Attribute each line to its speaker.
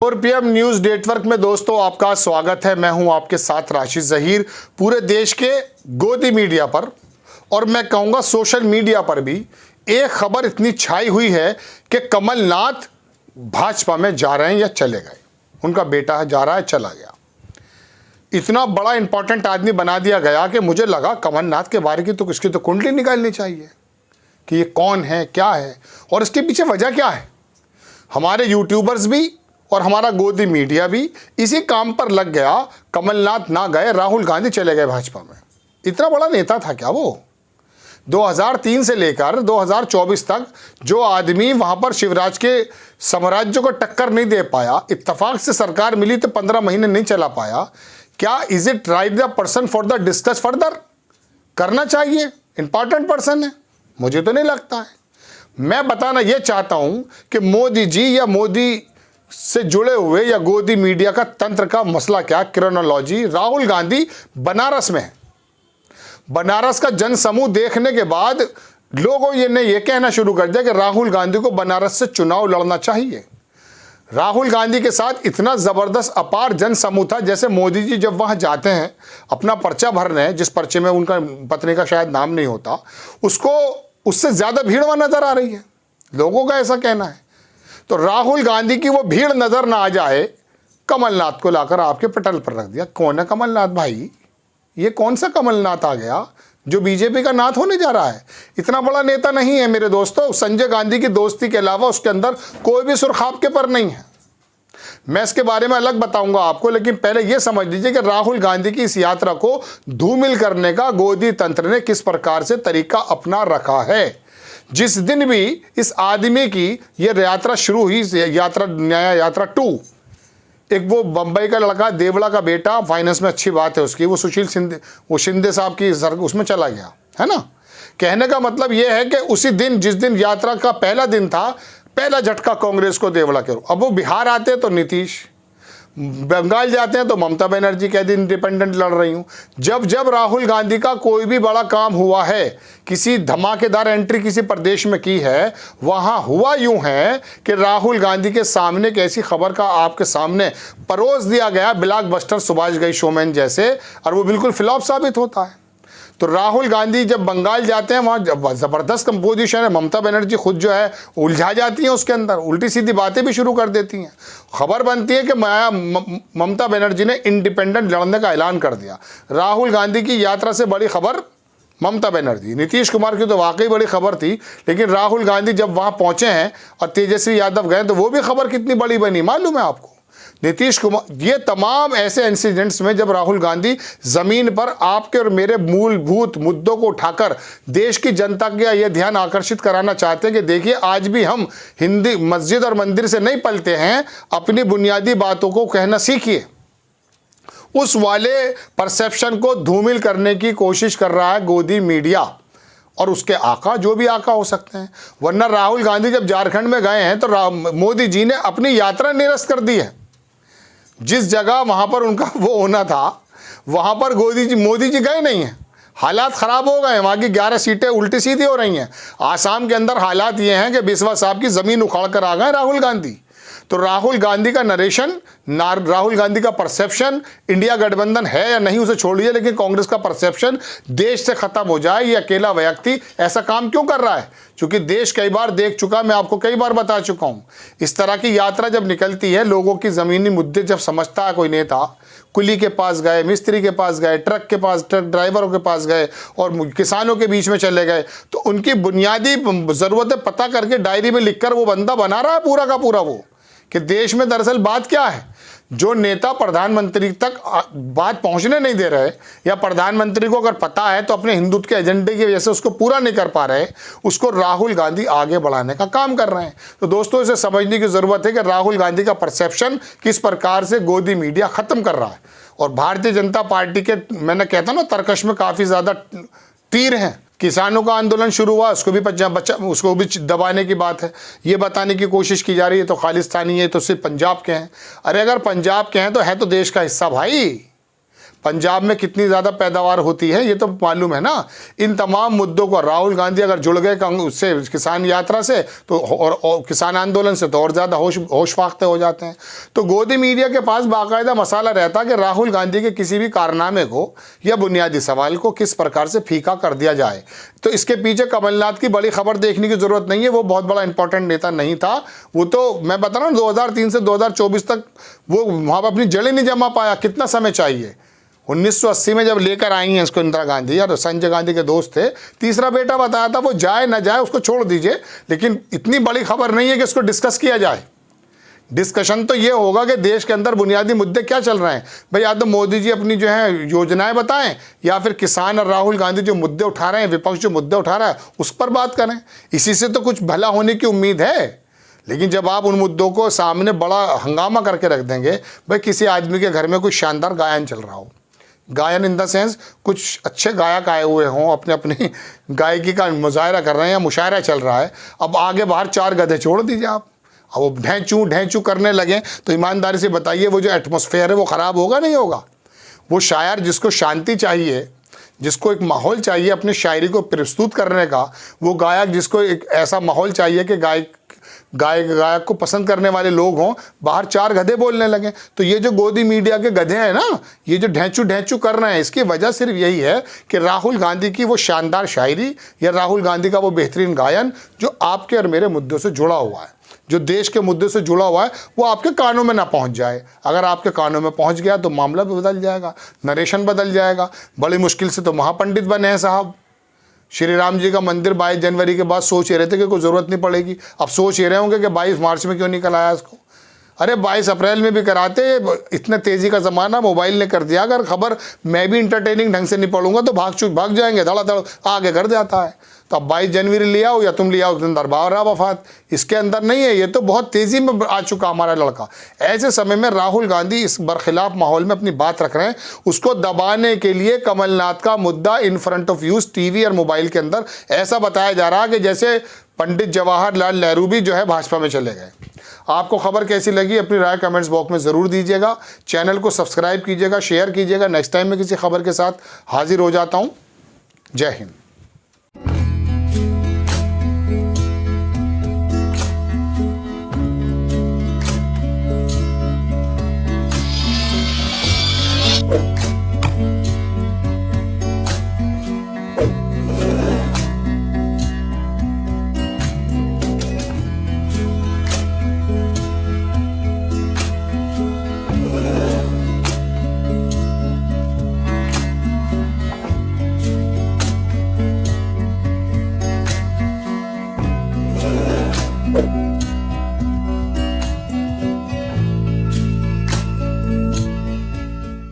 Speaker 1: और PM news network में दोस्तों आपका स्वागत है। मैं हूं आपके साथ राशिद जहीर। पूरे देश के गोदी मीडिया पर और मैं कहूंगा सोशल मीडिया पर भी एक खबर इतनी छाई हुई है कि कमलनाथ भाजपा में जा रहे हैं या चले गए। उनका बेटा है, जा रहा है, चला गया। इतना बड़ा इंपॉर्टेंट आदमी बना दिया गया कि मुझे लगा कमलनाथ के बारे की तो इसकी तो कुंडली निकालनी चाहिए कि ये कौन है, क्या है और इसके पीछे वजह क्या है। हमारे यूट्यूबर्स भी और हमारा गोदी मीडिया भी इसी काम पर लग गया। कमलनाथ ना गए, राहुल गांधी चले गए भाजपा में। इतना बड़ा नेता था क्या वो? 2003 से लेकर 2024 तक जो आदमी वहां पर शिवराज के साम्राज्य को टक्कर नहीं दे पाया, इत्तेफाक से सरकार मिली तो 15 महीने नहीं चला पाया, क्या is it right the person for the discuss further? करना चाहिए, इंपॉर्टेंट पर्सन है, मुझे तो नहीं लगता है। मैं बताना यह चाहता हूं कि मोदी जी या मोदी से जुड़े हुए या गोदी मीडिया का तंत्र का मसला क्या, क्रोनोलॉजी। राहुल गांधी बनारस में, बनारस का जनसमूह देखने के बाद लोगों ने यह कहना शुरू कर दिया कि राहुल गांधी को बनारस से चुनाव लड़ना चाहिए। राहुल गांधी के साथ इतना जबरदस्त अपार जनसमूह था, जैसे मोदी जी जब वहां जाते हैं अपना पर्चा भरने, जिस पर्चे में उनका पत्नी का शायद नाम नहीं होता, उसको उससे ज्यादा भीड़ वहां नजर आ रही है, लोगों का ऐसा कहना है। तो राहुल गांधी की वो भीड़ नजर ना आ जाए, कमलनाथ को लाकर आपके पटल पर रख दिया। कौन है कमलनाथ भाई? ये कौन सा कमलनाथ आ गया जो बीजेपी का नाथ होने जा रहा है? इतना बड़ा नेता नहीं है मेरे दोस्तों। संजय गांधी की दोस्ती के अलावा उसके अंदर कोई भी सुर्ख आपके पर नहीं है। मैं इसके बारे में अलग बताऊंगा आपको, लेकिन पहले यह समझ लीजिए कि राहुल गांधी की इस यात्रा को धूमिल करने का गोदी तंत्र ने किस प्रकार से तरीका अपना रखा है। जिस दिन भी इस आदमी की यह यात्रा शुरू हुई, यात्रा न्याय यात्रा 2, एक वो बंबई का लड़का, देवड़ा का बेटा, फाइनेंस में अच्छी बात है उसकी, वो सुशील शिंदे, वो शिंदे साहब की उसमें चला गया है ना। कहने का मतलब यह है कि उसी दिन, जिस दिन यात्रा का पहला दिन था, पहला झटका कांग्रेस को देवड़ा के। अब वो बिहार आते हैं तो नीतीश, बंगाल जाते हैं तो ममता बनर्जी कह दी इंडिपेंडेंट लड़ रही हूं। जब जब राहुल गांधी का कोई भी बड़ा काम हुआ है, किसी धमाकेदार एंट्री किसी प्रदेश में की है, वहां हुआ यूं है कि राहुल गांधी के सामने एक ऐसी खबर का आपके सामने परोस दिया गया, ब्लॉकबस्टर सुभाष घई शोमैन जैसे, और वो बिल्कुल फ्लॉप साबित होता है। तो राहुल गांधी जब बंगाल जाते हैं वहाँ ज़बरदस्त कंपोजिशन है, ममता बनर्जी खुद जो है उलझा जाती हैं उसके अंदर, उल्टी सीधी बातें भी शुरू कर देती हैं। खबर बनती है कि ममता बनर्जी ने इंडिपेंडेंट लड़ने का ऐलान कर दिया। राहुल गांधी की यात्रा से बड़ी खबर ममता बनर्जी, नीतीश कुमार की तो वाकई बड़ी खबर थी, लेकिन राहुल गांधी जब वहाँ पहुँचे हैं और तेजस्वी यादव गए तो वो भी खबर कितनी बड़ी बनी मालूम है आपको? नीतीश कुमार, ये तमाम ऐसे इंसिडेंट्स में जब राहुल गांधी जमीन पर आपके और मेरे मूलभूत मुद्दों को उठाकर देश की जनता का यह ध्यान आकर्षित कराना चाहते हैं कि देखिए आज भी हम हिंदी मस्जिद और मंदिर से नहीं पलते हैं, अपनी बुनियादी बातों को कहना सीखिए। उस वाले परसेप्शन को धूमिल करने की कोशिश कर रहा है गोदी मीडिया और उसके आका, जो भी आका हो सकते हैं। वरना राहुल गांधी जब झारखंड में गए हैं तो मोदी जी ने अपनी यात्रा निरस्त कर दी है। जिस जगह वहां पर उनका वो होना था, वहां पर मोदी जी गए नहीं हैं। हालात खराब हो गए, वहां की 11 सीटें उल्टी सीधी हो रही हैं। आसाम के अंदर हालात ये हैं कि बिस्वा साहब की जमीन उखाड़ कर आ गए राहुल गांधी। तो राहुल गांधी का नरेशन, राहुल गांधी का परसेप्शन, इंडिया गठबंधन है या नहीं उसे छोड़िए, लेकिन कांग्रेस का परसेप्शन देश से खत्म हो जाए। ये अकेला व्यक्ति ऐसा काम क्यों कर रहा है? क्योंकि देश कई बार देख चुका, मैं आपको कई बार बता चुका हूं, इस तरह की यात्रा जब निकलती है, लोगों की जमीनी मुद्दे जब समझता है कोई नेता, कुली के पास गए, मिस्त्री के पास गए, ट्रक के पास, ट्रक ड्राइवरों के पास गए और किसानों के बीच में चले गए, तो उनकी बुनियादी ज़रूरतें पता करके डायरी में लिखकर वो बंदा बना रहा है पूरा का पूरा वो, कि देश में दरअसल बात क्या है। जो नेता प्रधानमंत्री तक बात पहुंचने नहीं दे रहे, या प्रधानमंत्री को अगर पता है तो अपने हिंदुत्व के एजेंडे की वजह से उसको पूरा नहीं कर पा रहे, उसको राहुल गांधी आगे बढ़ाने का काम कर रहे हैं। तो दोस्तों इसे समझने की जरूरत है कि राहुल गांधी का परसेप्शन किस प्रकार से गोदी मीडिया खत्म कर रहा है। और भारतीय जनता पार्टी के, मैंने कहता ना, तर्कश में काफी ज्यादा तीर हैं। किसानों का आंदोलन शुरू हुआ, उसको भी दबाने की बात है। ये बताने की कोशिश की जा रही है तो खालिस्तानी है, तो सिर्फ पंजाब के हैं। अरे अगर पंजाब के हैं तो है तो देश का हिस्सा भाई। पंजाब में कितनी ज़्यादा पैदावार होती है ये तो मालूम है ना। इन तमाम मुद्दों को राहुल गांधी अगर जुड़ गए उससे, किसान यात्रा से तो और किसान आंदोलन से, तो और ज़्यादा होश फाख्ते हो जाते हैं। तो गोदी मीडिया के पास बाकायदा मसाला रहता कि राहुल गांधी के किसी भी कारनामे को या बुनियादी सवाल को किस प्रकार से फीका कर दिया जाए। तो इसके पीछे कमलनाथ की बड़ी खबर देखने की ज़रूरत नहीं है, वो बहुत बड़ा इंपॉर्टेंट नेता नहीं था। वो तो मैं बता रहा हूँ 2003 से 2024 तक वो वहाँ पर अपनी जड़ें नहीं जमा पाया। कितना समय चाहिए? 1980 में जब लेकर आई हैं इसको इंदिरा गांधी और संजय गांधी के दोस्त थे, तीसरा बेटा बताया था, वो जाए ना जाए उसको छोड़ दीजिए, लेकिन इतनी बड़ी खबर नहीं है कि इसको डिस्कस किया जाए। डिस्कशन तो ये होगा कि देश के अंदर बुनियादी मुद्दे क्या चल रहे हैं। भाई या तो मोदी जी अपनी जो है योजनाएं बताएं, या फिर किसान और राहुल गांधी जो मुद्दे उठा रहे हैं, विपक्ष जो मुद्दे उठा रहा है उस पर बात करें। इसी से तो कुछ भला होने की उम्मीद है। लेकिन जब आप उन मुद्दों को सामने बड़ा हंगामा करके रख देंगे, भाई किसी आदमी के घर में कोई शानदार गायन चल रहा हो, गायन इन द सेंस कुछ अच्छे गायक आए हुए हों, अपने अपनी गायकी का मुजाहरा कर रहे हैं या मुशायरा चल रहा है, अब आगे बाहर 4 गधे छोड़ दीजिए आप, अब वो ढैंचू करने लगे, तो ईमानदारी से बताइए वो जो एटमॉस्फेयर है वो ख़राब होगा नहीं होगा? वो शायर जिसको शांति चाहिए, जिसको एक माहौल चाहिए अपनी शायरी को प्रस्तुत करने का, वो गायक जिसको एक ऐसा माहौल चाहिए कि गायक को पसंद करने वाले लोग हों, बाहर 4 गधे बोलने लगे। तो ये जो गोदी मीडिया के गधे हैं ना, ये जो ढैंचू कर रहे हैं, इसकी वजह सिर्फ यही है कि राहुल गांधी की वो शानदार शायरी या राहुल गांधी का वो बेहतरीन गायन जो आपके और मेरे मुद्दों से जुड़ा हुआ है, जो देश के मुद्दे से जुड़ा हुआ है, वो आपके कानों में ना पहुंच जाए। अगर आपके कानों में पहुंच गया तो मामला भी बदल जाएगा, नरेशन बदल जाएगा। बड़ी मुश्किल से तो महापंडित बने हैं साहब। श्री राम जी का मंदिर 22 जनवरी के बाद सोच रहे थे कि कोई ज़रूरत नहीं पड़ेगी, अब सोच रहे होंगे कि 22 मार्च में क्यों नहीं कराया इसको। अरे 22 अप्रैल में भी कराते, इतने तेज़ी का ज़माना मोबाइल ने कर दिया। अगर खबर मैं भी इंटरटेनिंग ढंग से नहीं पढ़ूंगा तो भाग जाएंगे, धड़ा आगे कर जाता है। तो अब 22 जनवरी ले आओ या तुम ले आओ, दिन दरबार वफात इसके अंदर नहीं है। ये तो बहुत तेज़ी में आ चुका हमारा लड़का। ऐसे समय में राहुल गांधी इस बरखिलाफ माहौल में अपनी बात रख रहे हैं। उसको दबाने के लिए कमलनाथ का मुद्दा in front of use TV और मोबाइल के अंदर ऐसा बताया जा रहा है कि जैसे पंडित जवाहरलाल नेहरू भी जो है भाजपा में चले गए। आपको खबर कैसी लगी अपनी राय कमेंट्स बॉक्स में ज़रूर दीजिएगा। चैनल को सब्सक्राइब कीजिएगा, शेयर कीजिएगा। नेक्स्ट टाइम मैं किसी खबर के साथ हाजिर हो जाता हूँ। जय हिंद।
Speaker 2: you